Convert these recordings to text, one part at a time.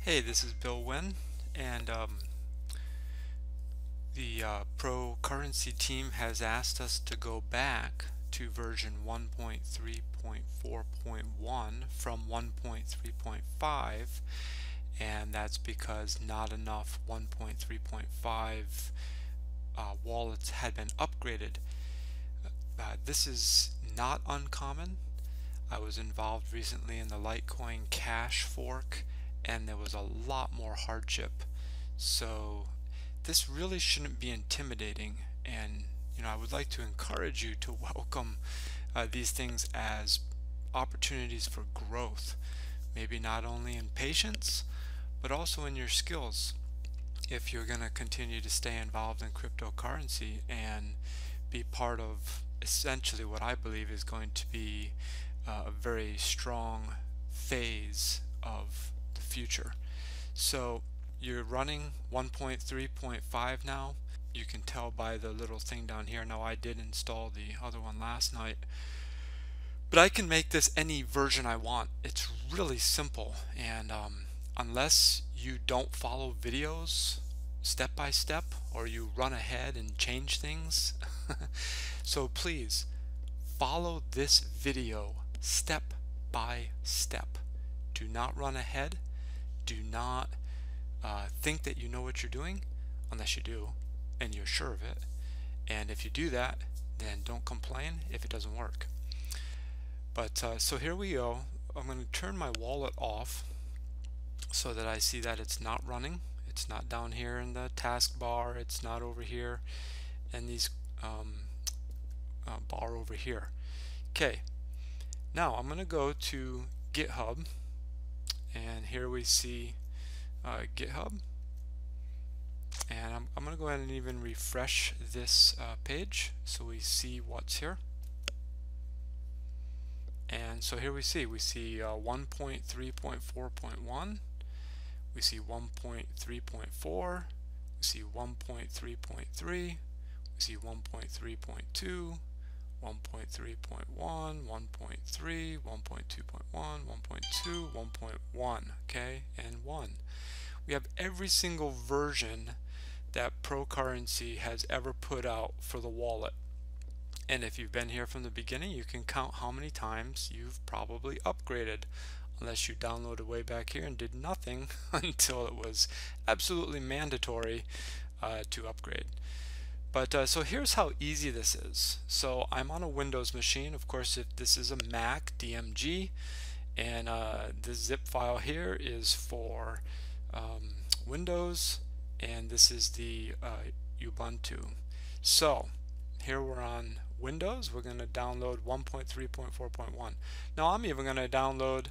Hey, this is Bill Wynn, and the Pro Currency team has asked us to go back to version 1.3.4.1 from 1.3.5, and that's because not enough 1.3.5 wallets had been upgraded. This is not uncommon. I was involved recently in the Litecoin Cash fork, and there was a lot more hardship. So this really shouldn't be intimidating, and I would like to encourage you to welcome these things as opportunities for growth, maybe not only in patience but also in your skills if you're going to continue to stay involved in cryptocurrency and be part of essentially what I believe is going to be a very strong phase of the future. So you're running 1.3.5 now. You can tell by the little thing down here. Now I did install the other one last night, but I can make this any version I want. It's really simple, and unless you don't follow videos step by step or you run ahead and change things, so please follow this video step by step. Do not run ahead. Do not think that you know what you're doing unless you do and you're sure of it. And if you do that, then don't complain if it doesn't work. But so here we go. I'm going to turn my wallet off so that I see that it's not running. It's not down here in the taskbar. It's not over here and these bar over here. Okay, now I'm going to go to GitHub, and here we see GitHub, and I'm going to go ahead and even refresh this page so we see what's here. And so here we see 1.3.4.1, we see 1.3.4, we see 1.3.3, we see 1.3.2, 1.3.1, 1.3, 1.2.1, 1.2, 1.1, okay, and 1. We have every single version that Pro Currency has ever put out for the wallet. And if you've been here from the beginning, you can count how many times you've probably upgraded, unless you downloaded way back here and did nothing until it was absolutely mandatory to upgrade. But so here's how easy this is. So I'm on a Windows machine. Of course, if this is a Mac DMG, and this zip file here is for Windows, and this is the Ubuntu. So here we're on Windows. We're going to download 1.3.4.1. Now I'm even going to download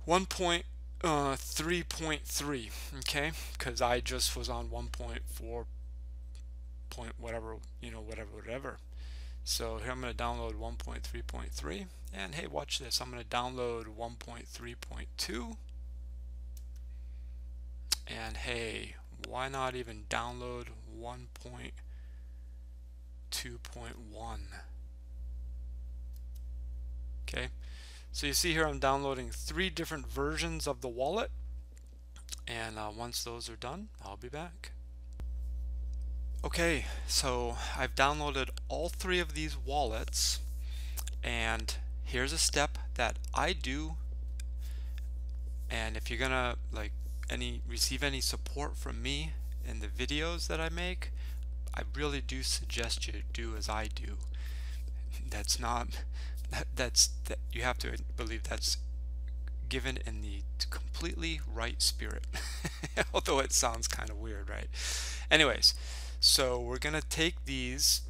one point 3.3, okay, because I just was on 1.4 point whatever, whatever. So here I'm going to download 1.3.3, and hey, watch this. I'm going to download 1.3.2, and hey, why not even download 1.2.1? Okay, so you see here I'm downloading 3 different versions of the wallet, and once those are done, I'll be back. Okay, so I've downloaded all 3 of these wallets, and here's a step that I do, and if you're gonna receive any support from me in the videos that I make, I really do suggest you do as I do. That's not you have to believe that's given in the completely right spirit. Although it sounds kind of weird, right? Anyways, so we're gonna take these.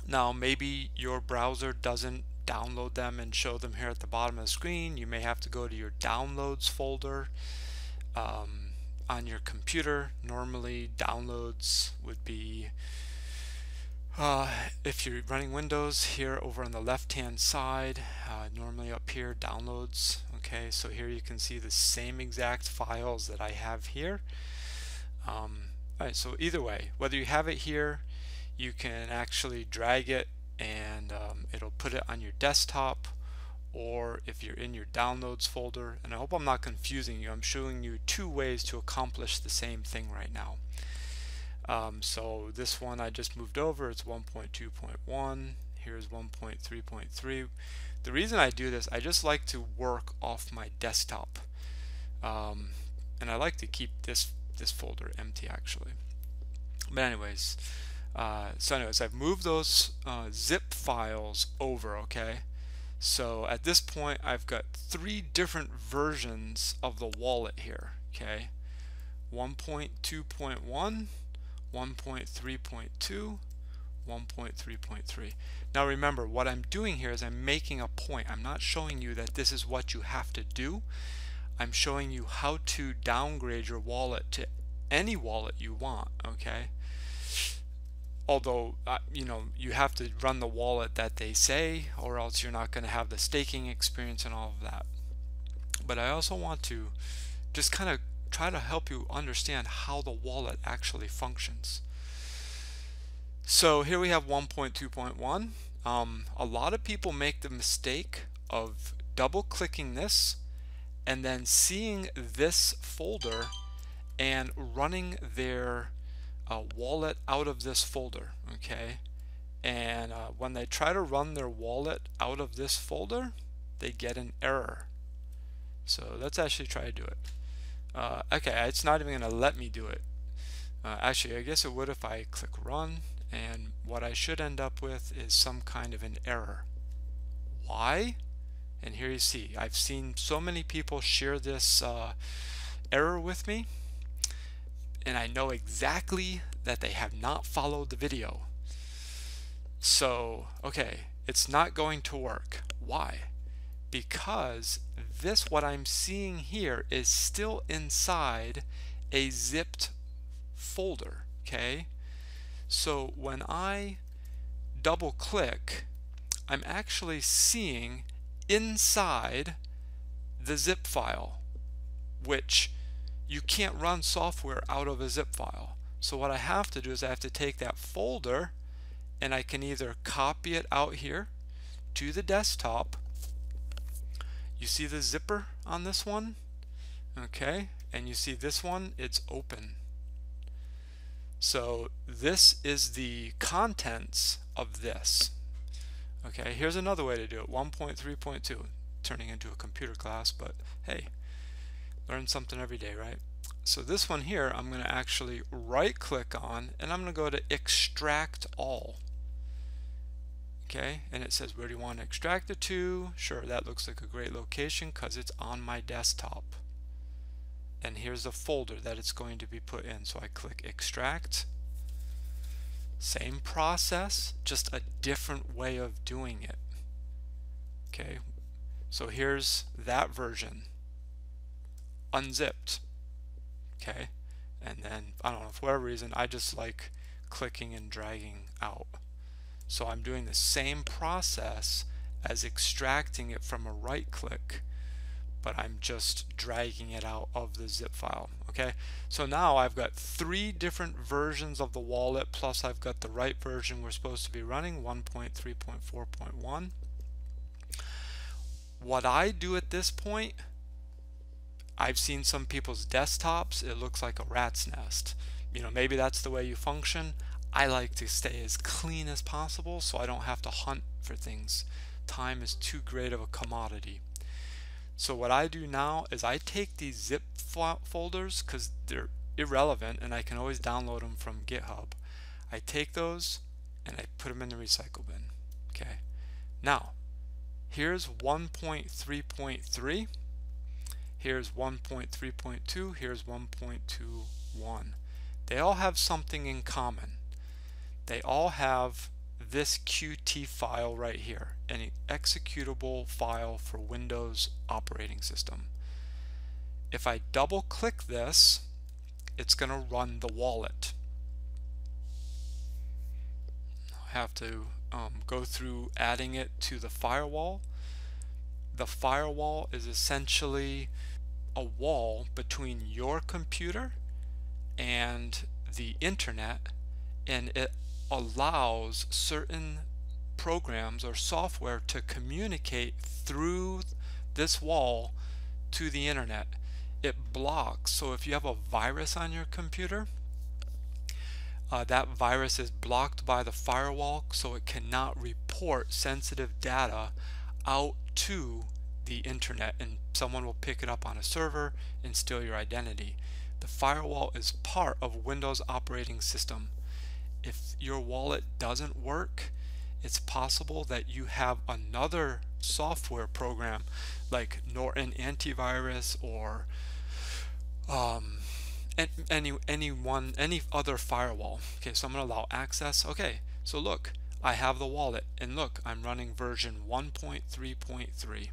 Now maybe your browser doesn't download them and show them here at the bottom of the screen. You may have to go to your downloads folder on your computer. Normally downloads would be Uh, if you're running Windows, here over on the left hand side, normally up here, downloads. Okay, so here you can see the same exact files that I have here. Alright, so either way, whether you have it here, you can actually drag it and it'll put it on your desktop, or if you're in your downloads folder. And I hope I'm not confusing you. I'm showing you two ways to accomplish the same thing right now. So this one I just moved over, it's 1.2.1, here's 1.3.3. The reason I do this, I just like to work off my desktop, and I like to keep this folder empty actually. But anyways, I've moved those zip files over. Okay, so at this point I've got three different versions of the wallet here. Okay, 1.2.1, 1.3.2, 1.3.3. Now remember, what I'm doing here is I'm making a point. I'm not showing you that this is what you have to do. I'm showing you how to downgrade your wallet to any wallet you want. Okay, although you have to run the wallet that they say, or else you're not going to have the staking experience and all of that. But I also want to just kind of try to help you understand how the wallet actually functions. So here we have 1.2.1. A lot of people make the mistake of double clicking this and then seeing this folder and running their wallet out of this folder. Okay, and when they try to run their wallet out of this folder, they get an error. So let's actually try to do it. Okay, it's not even going to let me do it. Actually, I guess it would if I click run, and what I should end up with is some kind of an error. Why? And here you see, I've seen so many people share this error with me, and I know exactly that they have not followed the video. So, okay, it's not going to work. Why? Because what I'm seeing here is still inside a zipped folder. Okay, so when I double click, I'm actually seeing inside the zip file, which you can't run software out of a zip file. So what I have to do is I have to take that folder, and I can either copy it out here to the desktop. You see the zipper on this one? Okay, and you see this one, it's open. So this is the contents of this. Okay, here's another way to do it. 1.3.2, turning into a computer class, but hey, learn something every day, right? So this one here, I'm going to actually right click on, and I'm going to go to extract all. Okay, and it says, where do you want to extract it to? Sure, that looks like a great location because it's on my desktop. And here's the folder that it's going to be put in. So I click extract. Same process, just a different way of doing it. Okay, so here's that version, unzipped. Okay, and then I don't know, for whatever reason, I just like clicking and dragging out. So I'm doing the same process as extracting it from a right click, but I'm just dragging it out of the zip file. Okay, so now I've got three different versions of the wallet, plus I've got the right version we're supposed to be running, 1.3.4.1. What I do at this point, I've seen some people's desktops, it looks like a rat's nest. Maybe that's the way you function. I like to stay as clean as possible so I don't have to hunt for things. Time is too great of a commodity. So what I do now is I take these zip folders, because they're irrelevant and I can always download them from GitHub. I take those and I put them in the recycle bin. Okay, now here's 1.3.3, here's 1.3.2, here's 1.21. They all have something in common. They all have this Qt file right here, an executable file for Windows operating system. If I double click this, it's going to run the wallet. have to go through adding it to the firewall. The firewall is essentially a wall between your computer and the internet, and it allows certain programs or software to communicate through this wall to the internet. It blocks, so if you have a virus on your computer, that virus is blocked by the firewall, so it cannot report sensitive data out to the internet, and someone will pick it up on a server and steal your identity. The firewall is part of Windows operating system. If your wallet doesn't work, it's possible that you have another software program like Norton antivirus or any other firewall. Okay, so I'm going to allow access. Okay, so look, I have the wallet, and look, I'm running version 1.3.3.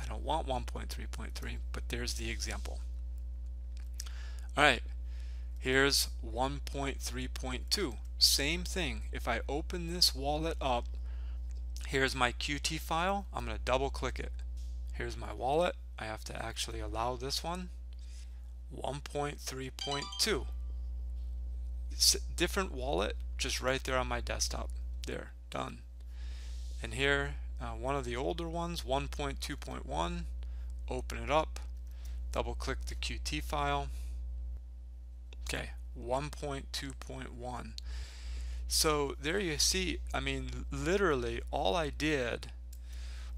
I don't want 1.3.3, but there's the example. Alright, here's 1.3.2. Same thing. If I open this wallet up, here's my Qt file. I'm going to double click it. Here's my wallet. I have to actually allow this one. 1.3.2. Different wallet, just right there on my desktop. There, done. And here, one of the older ones, 1.2.1. Open it up, double click the Qt file. Okay, 1.2.1. So there you see, I mean, literally all I did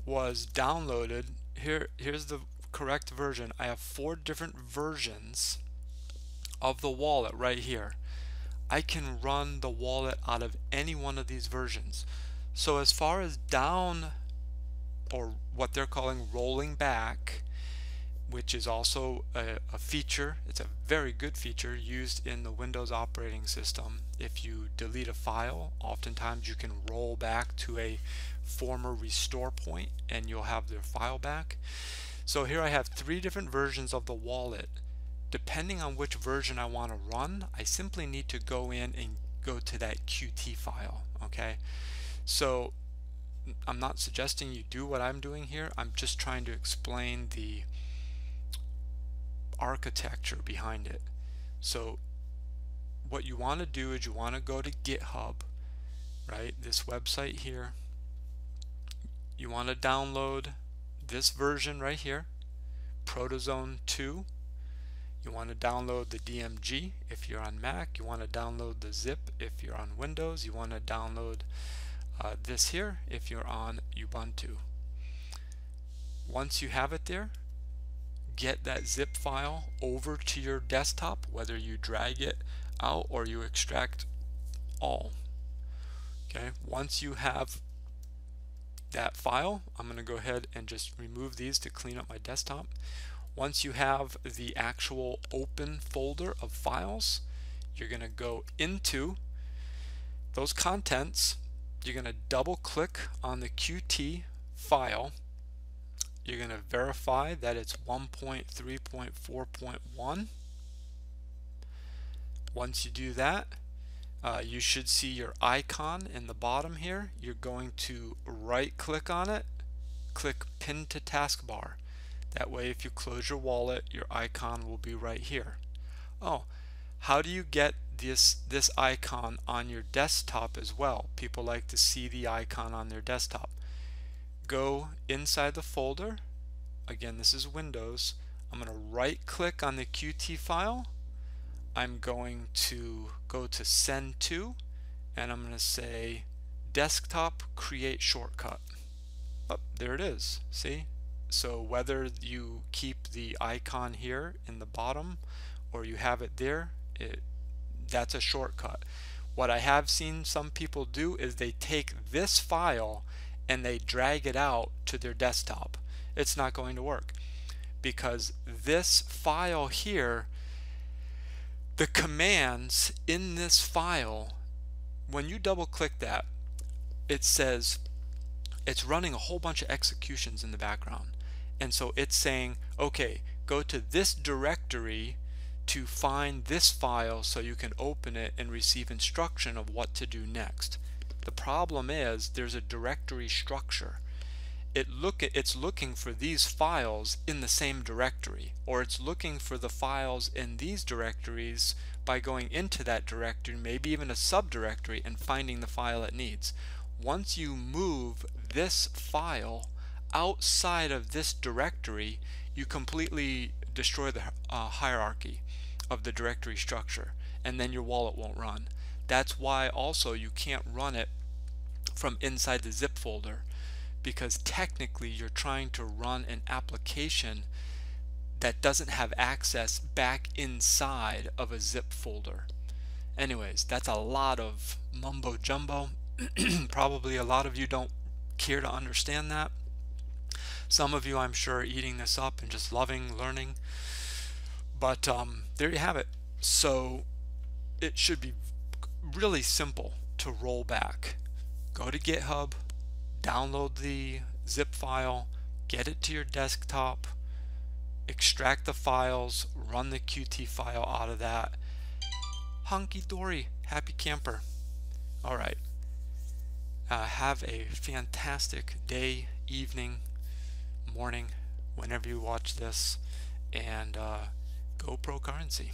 was downloaded. Here's the correct version. I have 4 different versions of the wallet right here. I can run the wallet out of any one of these versions. So as far as down, or what they're calling rolling back, which is also a feature, it's a very good feature used in the Windows operating system. If you delete a file, oftentimes you can roll back to a former restore point and you'll have their file back. So here I have 3 different versions of the wallet. Depending on which version I want to run, I simply need to go in and go to that Qt file. Okay, so I'm not suggesting you do what I'm doing here. I'm just trying to explain the architecture behind it. So what you want to do is you want to go to GitHub, right, this website here. You want to download this version right here, Protozone 2. You want to download the DMG if you're on Mac. You want to download the zip if you're on Windows. You want to download this here if you're on Ubuntu. Once you have it there, get that zip file over to your desktop, whether you drag it out or you extract all. Okay, once you have that file, I'm going to go ahead and just remove these to clean up my desktop. Once you have the actual open folder of files, you're going to go into those contents. You're going to double click on the Qt file. You're going to verify that it's 1.3.4.1. Once you do that, you should see your icon in the bottom here. You're going to right click on it, click Pin to Taskbar. That way if you close your wallet, your icon will be right here. Oh, how do you get this icon on your desktop as well? People like to see the icon on their desktop. Go inside the folder. Again, this is Windows. I'm going to right click on the Qt file. I'm going to go to Send To, and I'm going to say Desktop Create Shortcut. Oh, there it is. See? So whether you keep the icon here in the bottom or you have it there, that's a shortcut. What I have seen some people do is they take this file and they drag it out to their desktop. It's not going to work because this file here, the commands in this file, when you double click that, it says it's running a whole bunch of executions in the background. And so it's saying, okay, go to this directory to find this file so you can open it and receive instruction of what to do next. The problem is there's a directory structure. It's looking for these files in the same directory, or it's looking for the files in these directories by going into that directory, maybe even a subdirectory, and finding the file it needs. Once you move this file outside of this directory, you completely destroy the hierarchy of the directory structure, and then your wallet won't run. That's why also you can't run it from inside the zip folder, because technically you're trying to run an application that doesn't have access back inside of a zip folder. Anyways, that's a lot of mumbo jumbo. Probably a lot of you don't care to understand that. Some of you, I'm sure, are eating this up and just loving learning. But there you have it. So it should be really simple to roll back. Go to GitHub, download the zip file, get it to your desktop, extract the files, run the Qt file out of that. Hunky-dory, happy camper. All right. Have a fantastic day, evening, morning, whenever you watch this, and go pro currency.